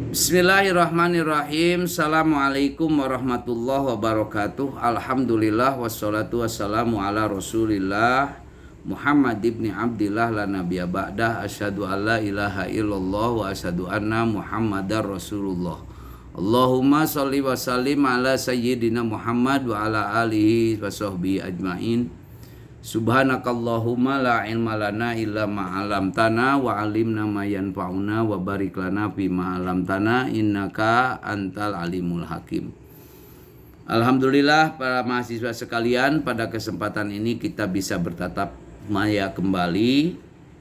Bismillahirrahmanirrahim. Assalamualaikum warahmatullahi wabarakatuh. Alhamdulillah wassalatu wassalamu ala Rasulillah Muhammad ibni Abdillah la nabiyya ba'dah. Asyhadu an la ilaha illallah wa asyhadu anna Muhammadar Rasulullah. Allahumma sholli wa sallim ala sayyidina Muhammad wa ala alihi wa sahbihi ajmain. Subhanakallahumma la ilma lana illa ma 'allamtana wa 'allimna ma yanfa'una wa barik lana fima 'allamtana innaka antal alimul hakim. Alhamdulillah para mahasiswa sekalian, pada kesempatan ini kita bisa bertatap maya kembali,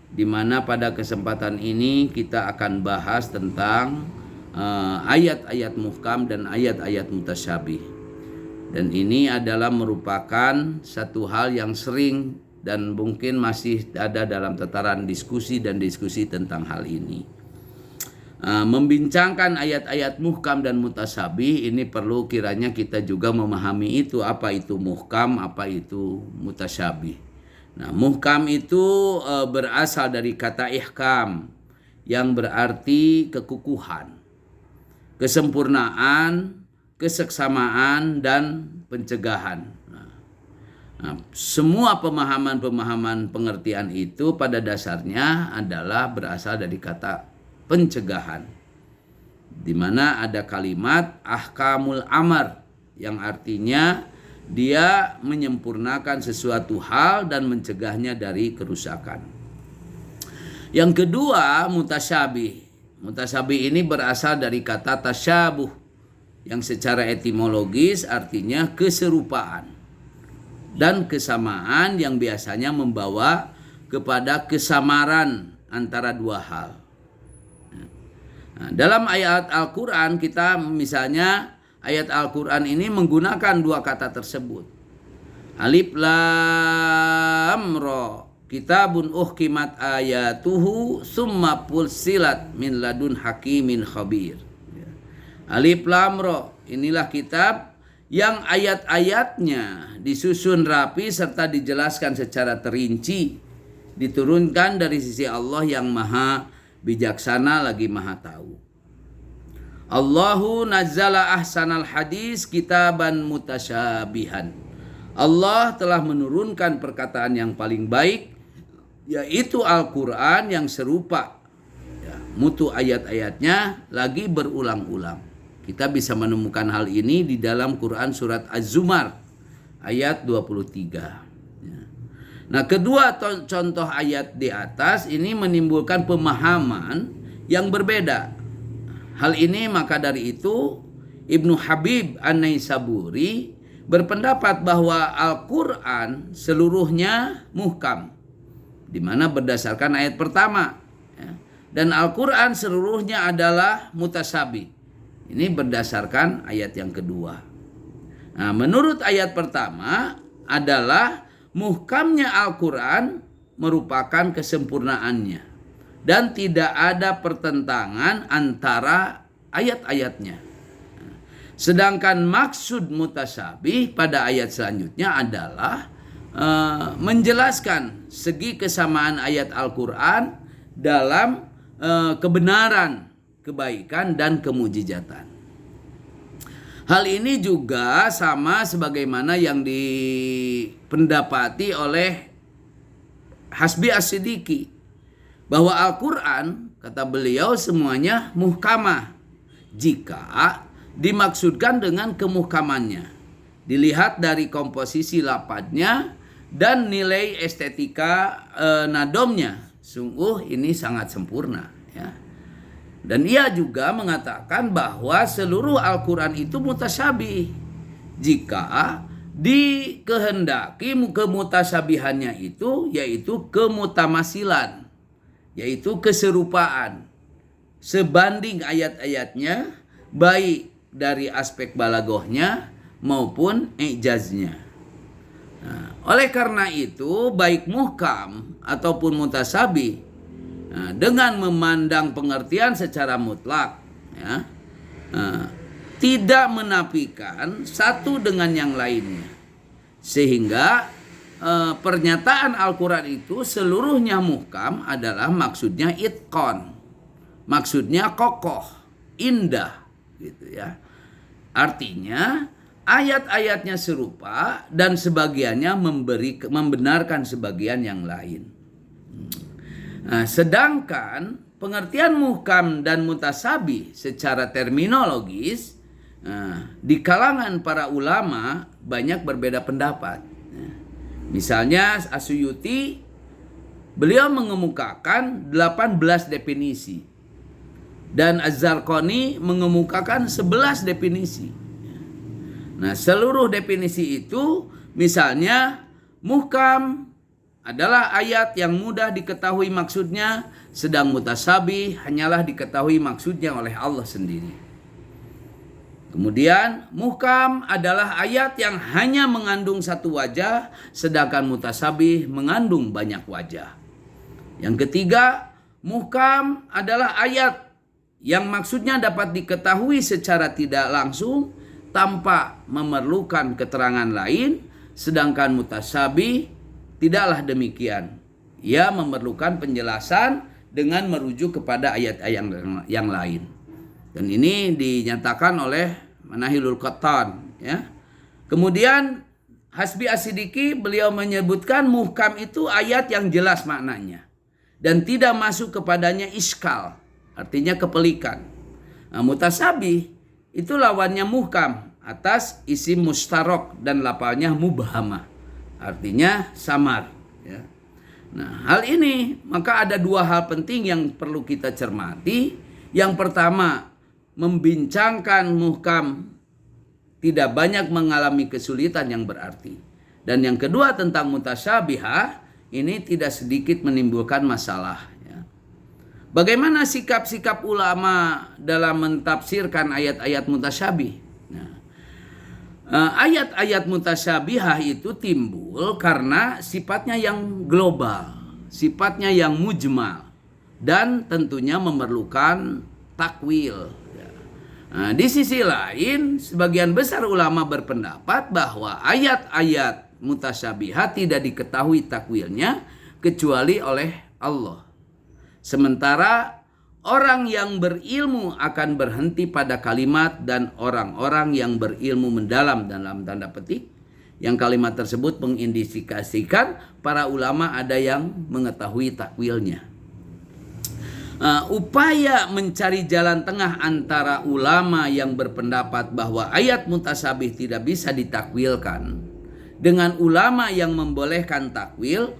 di mana pada kesempatan ini kita akan bahas tentang ayat-ayat muhkam dan ayat-ayat mutasyabih. Dan ini adalah merupakan satu hal yang sering dan mungkin masih ada dalam tataran diskusi dan diskusi tentang hal ini. Membincangkan ayat-ayat muhkam dan mutasyabih ini perlu kiranya kita juga memahami itu, apa itu muhkam, apa itu mutasyabih. Nah, muhkam itu berasal dari kata ihkam yang berarti kekukuhan, kesempurnaan, keseksamaan, dan pencegahan. Semua pemahaman pengertian itu pada dasarnya adalah berasal dari kata pencegahan, di mana ada kalimat ahkamul amar yang artinya dia menyempurnakan sesuatu hal dan mencegahnya dari kerusakan. Yang kedua, mutasyabih. Mutasyabih ini berasal dari kata tasyabuh, yang secara etimologis artinya keserupaan dan kesamaan yang biasanya membawa kepada kesamaran antara dua hal. Nah, dalam ayat Al-Quran kita misalnya ayat Al-Quran ini menggunakan dua kata tersebut. Alif lam ra, kitabun uhkimat ayatuhu summa pulsilat min ladun hakimin khabir. Alif lam ra, inilah kitab yang ayat-ayatnya disusun rapi serta dijelaskan secara terinci, diturunkan dari sisi Allah yang maha bijaksana lagi maha tahu. Allahu nazzala ahsanal hadis kitaban mutasyabihan. Allah telah menurunkan perkataan yang paling baik, yaitu Al-Quran yang serupa, mutu ayat-ayatnya lagi berulang-ulang. Kita bisa menemukan hal ini di dalam Quran surat Az-Zumar ayat 23. Nah, kedua contoh ayat di atas ini menimbulkan pemahaman yang berbeda. Hal ini maka dari itu Ibnu Habib An-Naisaburi berpendapat bahwa Al-Quran seluruhnya muhkam, di mana berdasarkan ayat pertama, dan Al-Quran seluruhnya adalah mutasyabih. Ini berdasarkan ayat yang kedua. Nah, menurut ayat pertama adalah muhkamnya Al-Quran merupakan kesempurnaannya dan tidak ada pertentangan antara ayat-ayatnya. Sedangkan maksud mutasyabih pada ayat selanjutnya adalah menjelaskan segi kesamaan ayat Al-Quran dalam kebenaran, kebaikan, dan kemujizatan. Hal ini juga sama sebagaimana yang dipendapati oleh Hasbi As-Siddiqi, bahwa Al-Quran, kata beliau, semuanya muhkamah jika dimaksudkan dengan kemuhkamannya dilihat dari komposisi lafadznya dan nilai estetika nadomnya. Sungguh ini sangat sempurna, ya. Dan ia juga mengatakan bahwa seluruh Al-Quran itu mutasyabih jika dikehendaki kemutasyabihannya itu yaitu kemutamasilan, yaitu keserupaan sebanding ayat-ayatnya, baik dari aspek balagohnya maupun ijaznya. Nah, oleh karena itu baik muhkam ataupun mutasyabih, dengan memandang pengertian secara mutlak, tidak menafikan satu dengan yang lainnya, sehingga pernyataan Al-Quran itu seluruhnya muhkam adalah maksudnya itqon, maksudnya kokoh, indah gitu ya. Artinya ayat-ayatnya serupa dan sebagiannya membenarkan sebagian yang lain. Nah, sedangkan pengertian muhkam dan mutasabih secara terminologis di kalangan para ulama banyak berbeda pendapat. Misalnya As-Suyuti, beliau mengemukakan 18 definisi dan Az-Zarqani mengemukakan 11 definisi. Nah, seluruh definisi itu misalnya muhkam adalah ayat yang mudah diketahui maksudnya, sedang mutasabih hanyalah diketahui maksudnya oleh Allah sendiri. Kemudian muhkam adalah ayat yang hanya mengandung satu wajah, sedangkan mutasabih mengandung banyak wajah. Yang ketiga, muhkam adalah ayat yang maksudnya dapat diketahui secara tidak langsung tanpa memerlukan keterangan lain, sedangkan mutasabih tidaklah demikian. Ia memerlukan penjelasan dengan merujuk kepada ayat-ayat yang lain. Dan ini dinyatakan oleh Manahilul Qattan ya. Kemudian Hasbi As-Siddiqi beliau menyebutkan muhkam itu ayat yang jelas maknanya dan tidak masuk kepadanya iskal, artinya kepelikan. Nah, mutasabih itu lawannya muhkam atas isim mustarok dan lafalnya mubhamah, artinya samar ya. Nah, hal ini maka ada dua hal penting yang perlu kita cermati. Yang pertama, membincangkan muhkam tidak banyak mengalami kesulitan yang berarti. Dan yang kedua tentang mutasyabiha, ini tidak sedikit menimbulkan masalah ya. Bagaimana sikap-sikap ulama dalam mentafsirkan ayat-ayat mutasyabih? Ayat-ayat mutasyabihah itu timbul karena sifatnya yang global, sifatnya yang mujmal, dan tentunya memerlukan takwil. Nah, di sisi lain, sebagian besar ulama berpendapat bahwa ayat-ayat mutasyabihat tidak diketahui takwilnya kecuali oleh Allah. Sementara orang yang berilmu akan berhenti pada kalimat dan orang-orang yang berilmu mendalam dalam tanda petik, yang kalimat tersebut mengindikasikan para ulama ada yang mengetahui takwilnya. Upaya mencari jalan tengah antara ulama yang berpendapat bahwa ayat mutasabih tidak bisa ditakwilkan dengan ulama yang membolehkan takwil,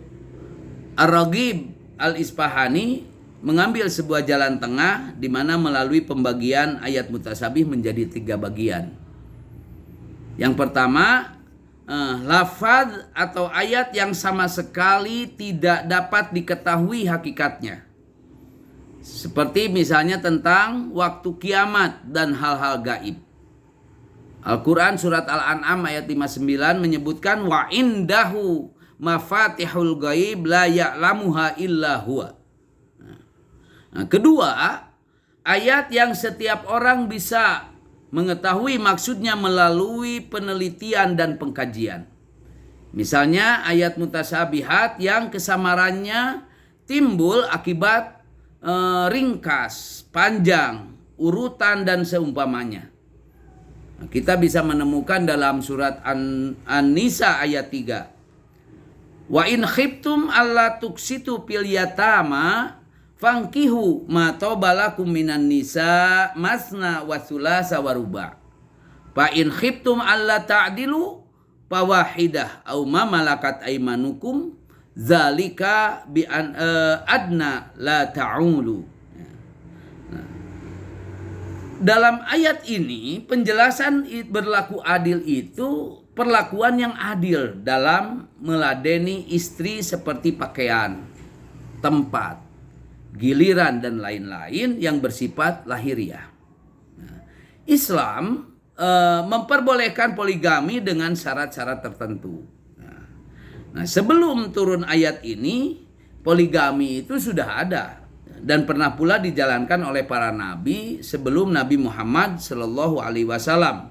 Ar-Raghib Al-Isfahani mengambil sebuah jalan tengah di mana melalui pembagian ayat mutasabih menjadi 3 bagian. Yang pertama, lafaz atau ayat yang sama sekali tidak dapat diketahui hakikatnya. Seperti misalnya tentang waktu kiamat dan hal-hal gaib. Al-Quran surat Al-An'am ayat 59 menyebutkan wa indahu mafatihul gaib la ya'lamuha illa huwa. Nah, kedua, ayat yang setiap orang bisa mengetahui maksudnya melalui penelitian dan pengkajian. Misalnya ayat mutasyabihat yang kesamarannya timbul akibat ringkas, panjang, urutan dan seumpamanya. Nah, kita bisa menemukan dalam surat An-Nisa ayat 3. Wa in khiftum alla tuksitu fil yatama fankihu ma tobalakum minan nisa masna wa tsulasa wa ruba. Fa in khiftum alla ta'dilu fawahidah aw ma malakat aymanukum zalika bi adna la ta'ulu. Dalam ayat ini penjelasan berlaku adil itu perlakuan yang adil dalam meladeni istri seperti pakaian, tempat, giliran dan lain-lain yang bersifat lahiriah. Islam memperbolehkan poligami dengan syarat-syarat tertentu. Nah, sebelum turun ayat ini, poligami itu sudah ada dan pernah pula dijalankan oleh para nabi sebelum Nabi Muhammad Shallallahu Alaihi Wasallam.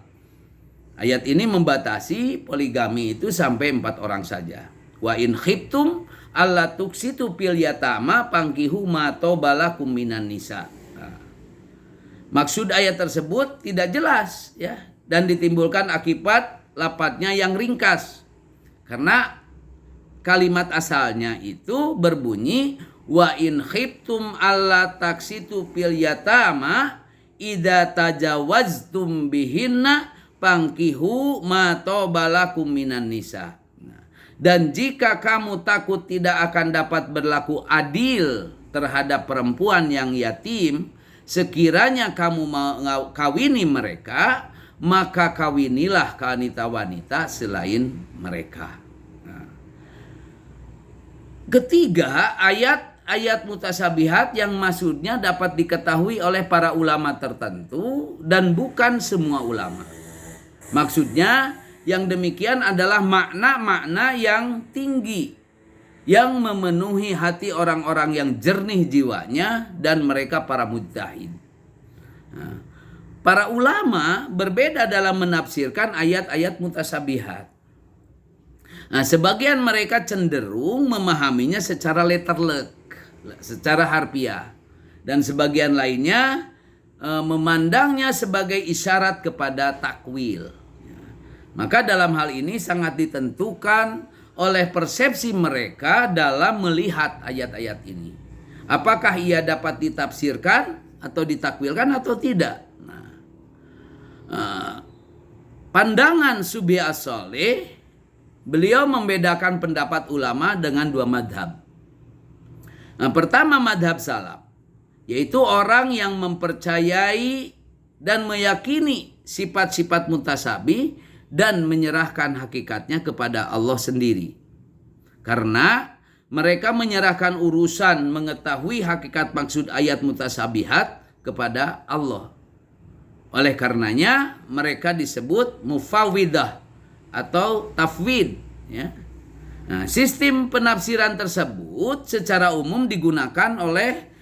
Ayat ini membatasi poligami itu sampai 4 orang saja. Wa in khiftum alla tuksitu fil yatama pankihu ma tobalakum minan nisa. Maksud ayat tersebut tidak jelas ya, dan ditimbulkan akibat lafadznya yang ringkas. Karena kalimat asalnya itu berbunyi wa in khiftum alla taksitu fil yatama idza tajawaztum bihinna pangkihu ma tobalakum minan nisa. Dan jika kamu takut tidak akan dapat berlaku adil terhadap perempuan yang yatim, sekiranya kamu kawini mereka, maka kawinilah wanita selain mereka. Nah. Ketiga, ayat mutasabihat yang maksudnya dapat diketahui oleh para ulama tertentu dan bukan semua ulama. Maksudnya yang demikian adalah makna-makna yang tinggi yang memenuhi hati orang-orang yang jernih jiwanya dan mereka para mujtahid. Nah, para ulama berbeda dalam menafsirkan ayat-ayat mutasabihat. Nah, sebagian mereka cenderung memahaminya secara letterlek, secara harfiah, dan sebagian lainnya memandangnya sebagai isyarat kepada takwil. Maka dalam hal ini sangat ditentukan oleh persepsi mereka dalam melihat ayat-ayat ini. Apakah ia dapat ditafsirkan atau ditakwilkan atau tidak? Pandangan Subhi as-Shalih, beliau membedakan pendapat ulama dengan dua madhab. Pertama madhab salaf, yaitu orang yang mempercayai dan meyakini sifat-sifat mutasabih dan menyerahkan hakikatnya kepada Allah sendiri. Karena mereka menyerahkan urusan mengetahui hakikat maksud ayat mutasabihat kepada Allah. Oleh karenanya mereka disebut mufawwidah atau tafwid. Ya. Nah, sistem penafsiran tersebut secara umum digunakan oleh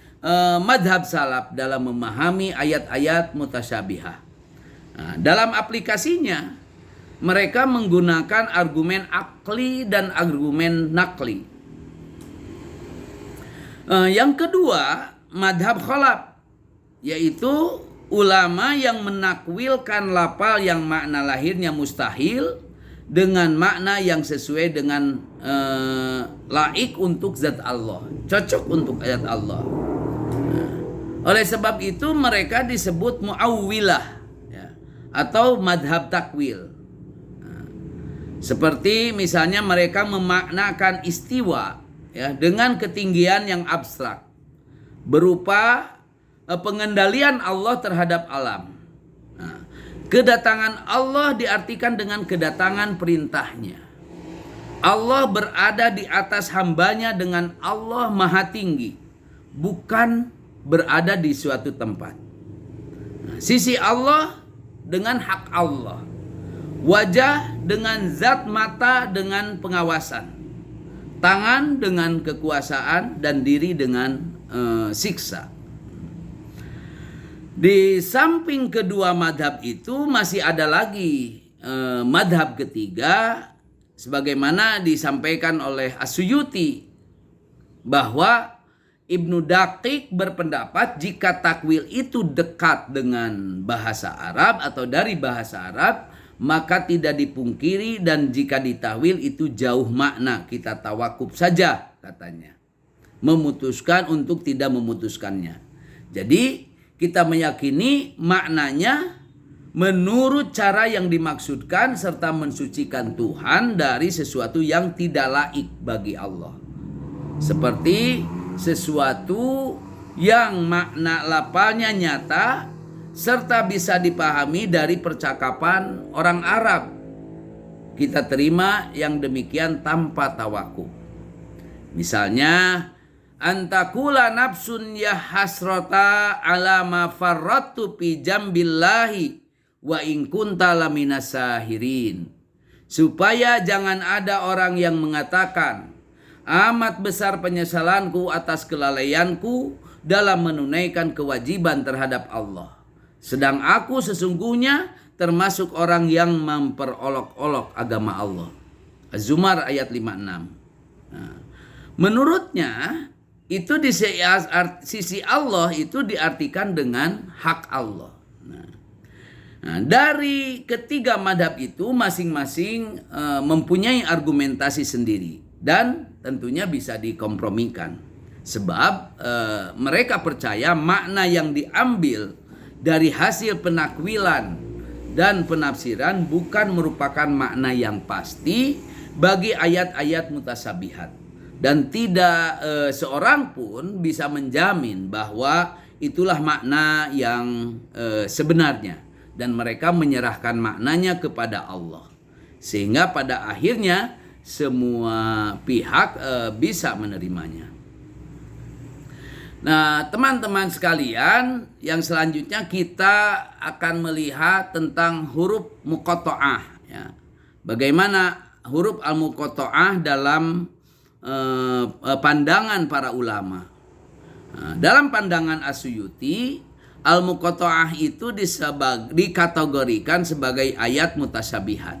madhab salaf dalam memahami ayat-ayat mutasabihah. Nah, dalam aplikasinya mereka menggunakan argumen akli dan argumen nakli. Yang kedua, madhab khalaf, yaitu ulama yang menakwilkan lafal yang makna lahirnya mustahil dengan makna yang sesuai dengan laik untuk zat Allah, cocok untuk ayat Allah. Oleh sebab itu mereka disebut mu'awwilah ya, atau madhab takwil. Seperti misalnya mereka memaknakan istiwa ya, dengan ketinggian yang abstrak berupa pengendalian Allah terhadap alam. Nah, kedatangan Allah diartikan dengan kedatangan perintahnya. Allah berada di atas hambanya dengan Allah maha tinggi, bukan berada di suatu tempat. Nah, sisi Allah dengan hak Allah. Wajah dengan zat mata dengan pengawasan, tangan dengan kekuasaan, dan diri dengan siksa. Di samping kedua madhab itu masih ada lagi madhab ketiga, sebagaimana disampaikan oleh As-Suyuti, bahwa Ibnu Daqiq berpendapat jika takwil itu dekat dengan bahasa Arab atau dari bahasa Arab, maka tidak dipungkiri, dan jika ditawil itu jauh makna, kita tawakuf saja katanya, memutuskan untuk tidak memutuskannya. Jadi kita meyakini maknanya menurut cara yang dimaksudkan serta mensucikan Tuhan dari sesuatu yang tidak laik bagi Allah, seperti sesuatu yang makna lafalnya nyata serta bisa dipahami dari percakapan orang Arab. Kita terima yang demikian tanpa tawakuf. Misalnya, antakula nafsun ya hasrata ala ma farrattu fi jambillahi wa in kunta laminas sahirin. Supaya jangan ada orang yang mengatakan, amat besar penyesalanku atas kelalaianku dalam menunaikan kewajiban terhadap Allah, sedang aku sesungguhnya termasuk orang yang memperolok-olok agama Allah. Az-Zumar ayat 56. Nah, menurutnya itu di sisi Allah itu diartikan dengan hak Allah. Nah, dari ketiga madhab itu masing-masing mempunyai argumentasi sendiri dan tentunya bisa dikompromikan. Sebab mereka percaya makna yang diambil dari hasil penakwilan dan penafsiran bukan merupakan makna yang pasti bagi ayat-ayat mutasabihat. Dan tidak seorang pun bisa menjamin bahwa itulah makna yang sebenarnya. Dan mereka menyerahkan maknanya kepada Allah. Sehingga pada akhirnya semua pihak bisa menerimanya. Nah, teman-teman sekalian, yang selanjutnya kita akan melihat tentang huruf muqatta'ah. Ya. Bagaimana huruf al-muqatta'ah dalam pandangan para ulama. Nah, dalam pandangan As-Suyuti, al-muqatta'ah itu dikategorikan sebagai ayat mutasabihat.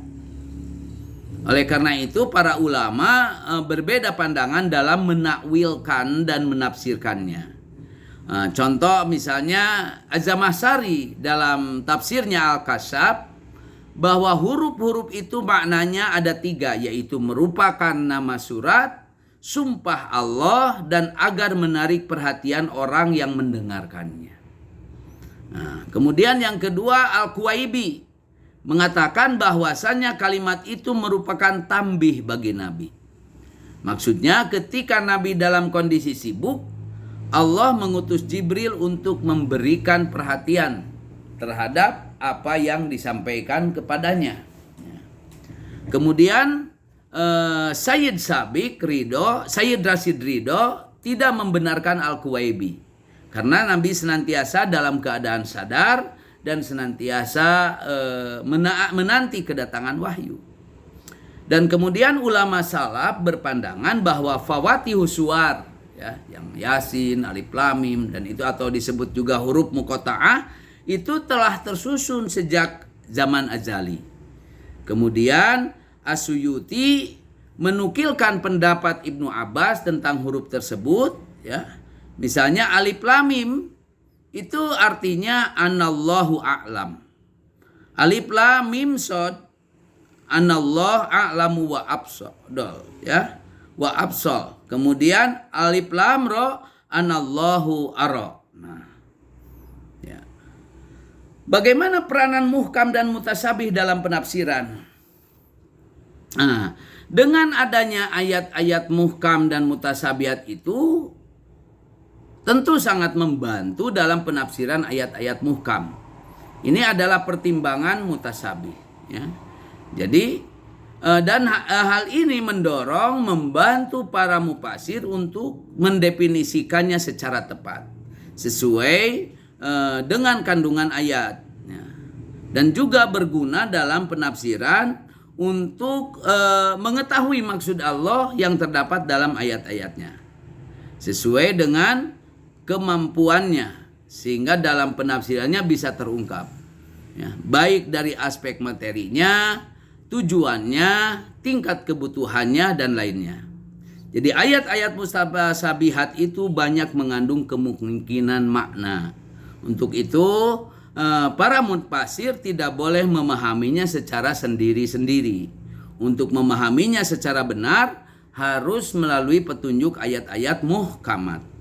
Oleh karena itu para ulama berbeda pandangan dalam menakwilkan dan menafsirkannya. Contoh misalnya Az-Zamakhsyari dalam tafsirnya Al-Kasyaf bahwa huruf-huruf itu maknanya ada 3, yaitu merupakan nama surat, sumpah Allah, dan agar menarik perhatian orang yang mendengarkannya. Nah, kemudian yang kedua Al-Kuwaibi mengatakan bahwasannya kalimat itu merupakan tambih bagi Nabi. Maksudnya ketika Nabi dalam kondisi sibuk, Allah mengutus Jibril untuk memberikan perhatian terhadap apa yang disampaikan kepadanya. Kemudian Sayyid Rashid Ridho tidak membenarkan Al-Kuwaibi. Karena Nabi senantiasa dalam keadaan sadar dan senantiasa menanti kedatangan wahyu. Dan kemudian ulama salaf berpandangan bahwa fawatihus suwar, ya, yang Yasin, Alif Lam Mim, dan itu atau disebut juga huruf muqatta'ah, itu telah tersusun sejak zaman azali. Kemudian As-Suyuti menukilkan pendapat Ibnu Abbas tentang huruf tersebut, ya. Misalnya Alif Lam Mim itu artinya anallahu a'lam. Alif Lam Mim Shad anallahu a'lamu wa absal, ya. Wa absal. Kemudian Alif Lam Ra anallahu ara. Nah, ya. Bagaimana peranan muhkam dan mutasabih dalam penafsiran? Nah, dengan adanya ayat-ayat muhkam dan mutasabihat itu tentu sangat membantu dalam penafsiran ayat-ayat muhkam. Ini adalah pertimbangan mutasabih. Ya. Jadi dan hal ini membantu para mufasir untuk mendefinisikannya secara tepat sesuai dengan kandungan ayat. Ya. Dan juga berguna dalam penafsiran untuk mengetahui maksud Allah yang terdapat dalam ayat-ayatnya sesuai dengan kemampuannya, sehingga dalam penafsirannya bisa terungkap, ya, baik dari aspek materinya, tujuannya, tingkat kebutuhannya, dan lainnya. Jadi ayat-ayat mustasabihat itu banyak mengandung kemungkinan makna. Untuk itu para mufasir tidak boleh memahaminya secara sendiri-sendiri. Untuk memahaminya secara benar harus melalui petunjuk ayat-ayat muhkamat.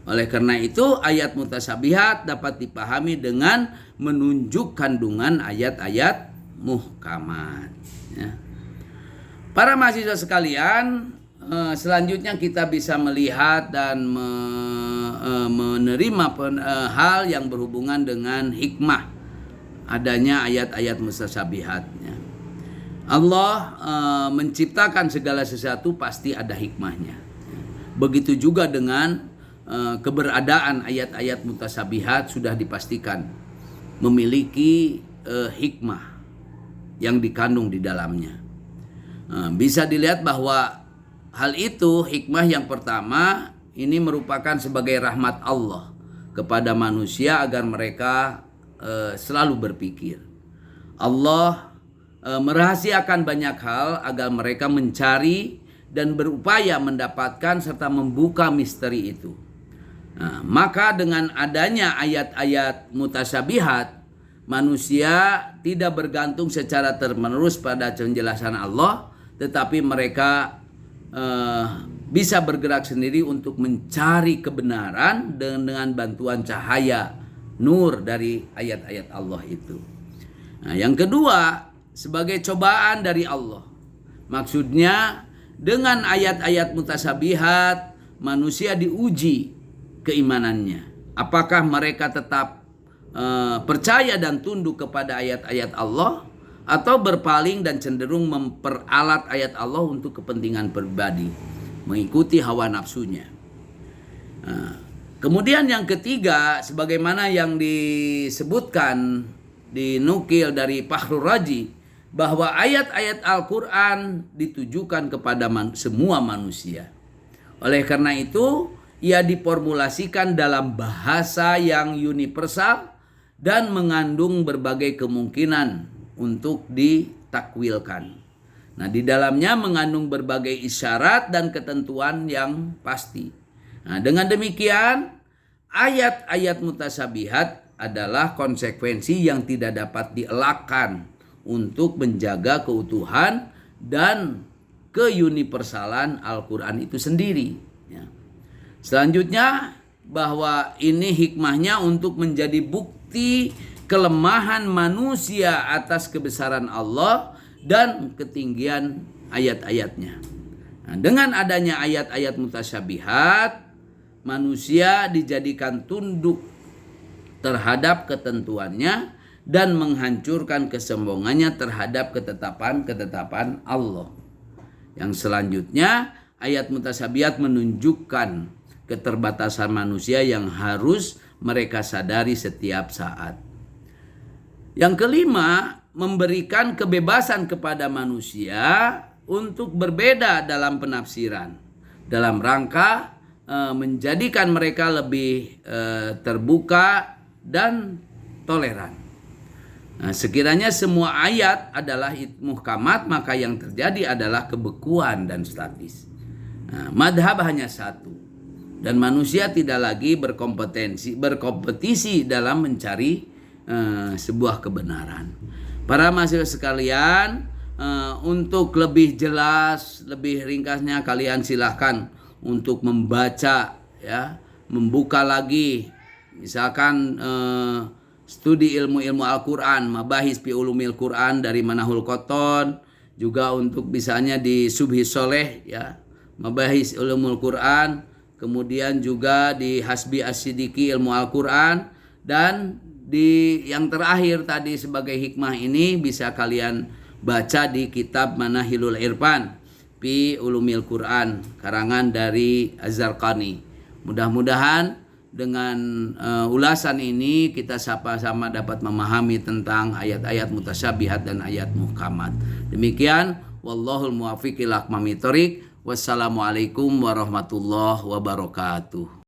Oleh karena itu ayat mutasabihat dapat dipahami dengan menunjuk kandungan ayat-ayat muhkamat. Ya. Para mahasiswa sekalian, selanjutnya kita bisa melihat dan menerima hal yang berhubungan dengan hikmah adanya ayat-ayat mutasabihat. Ya. Allah menciptakan segala sesuatu pasti ada hikmahnya. Ya. Begitu juga dengan keberadaan ayat-ayat mutasabihat sudah dipastikan memiliki hikmah yang dikandung di dalamnya. Bisa dilihat bahwa hal itu, hikmah yang pertama ini merupakan sebagai rahmat Allah kepada manusia agar mereka selalu berpikir. Allah merahasiakan banyak hal agar mereka mencari dan berupaya mendapatkan serta membuka misteri itu. Nah, maka dengan adanya ayat-ayat mutasyabihat, manusia tidak bergantung secara terus-menerus pada penjelasan Allah, tetapi mereka bisa bergerak sendiri untuk mencari kebenaran dengan bantuan cahaya nur dari ayat-ayat Allah itu. Nah, yang kedua, sebagai cobaan dari Allah. Maksudnya dengan ayat-ayat mutasyabihat manusia diuji keimanannya. Apakah mereka tetap percaya dan tunduk kepada ayat-ayat Allah, atau berpaling dan cenderung memperalat ayat Allah untuk kepentingan pribadi, mengikuti hawa nafsunya. Kemudian yang ketiga, sebagaimana yang disebutkan, dinukil dari Fakhrur Razi, bahwa ayat-ayat Al-Quran ditujukan kepada semua manusia. Oleh karena itu, ia diformulasikan dalam bahasa yang universal dan mengandung berbagai kemungkinan untuk ditakwilkan. Nah, di dalamnya mengandung berbagai isyarat dan ketentuan yang pasti. Nah, dengan demikian, ayat-ayat mutasyabihat adalah konsekuensi yang tidak dapat dielakkan untuk menjaga keutuhan dan keuniversalan Al-Quran itu sendiri. Ya. Selanjutnya, bahwa ini hikmahnya untuk menjadi bukti kelemahan manusia atas kebesaran Allah dan ketinggian ayat-ayatnya. Nah, dengan adanya ayat-ayat mutasyabihat, manusia dijadikan tunduk terhadap ketentuannya dan menghancurkan kesombongannya terhadap ketetapan-ketetapan Allah. Yang selanjutnya, ayat mutasyabihat menunjukkan keterbatasan manusia yang harus mereka sadari setiap saat. Yang kelima, memberikan kebebasan kepada manusia untuk berbeda dalam penafsiran, dalam rangka menjadikan mereka lebih terbuka dan toleran. Nah, sekiranya semua ayat adalah muhkamat, maka yang terjadi adalah kebekuan dan statis. Nah, madhab hanya satu, dan manusia tidak lagi berkompetisi dalam mencari sebuah kebenaran. Para mahasiswa sekalian, untuk lebih jelas, lebih ringkasnya, kalian silahkan untuk membaca, ya, membuka lagi, misalkan studi ilmu-ilmu Al-Quran, Mabahis fi Ulumil Quran dari Manahul Qotton, juga untuk misalnya di Subhi Soleh, ya, Mabahis Ulumul Quran, kemudian juga di Hasbi As-Siddiqi Ilmu Al-Quran, dan di yang terakhir tadi sebagai hikmah ini bisa kalian baca di kitab Manahilul Irfan fi Ulumil Quran karangan dari Az-Zarqani. Mudah-mudahan dengan ulasan ini kita sama-sama dapat memahami tentang ayat-ayat mutasyabihat dan ayat muhkamat. Demikian, wallahul muwaffiq ila aqwamit thoriq. Wassalamualaikum warahmatullahi wabarakatuh.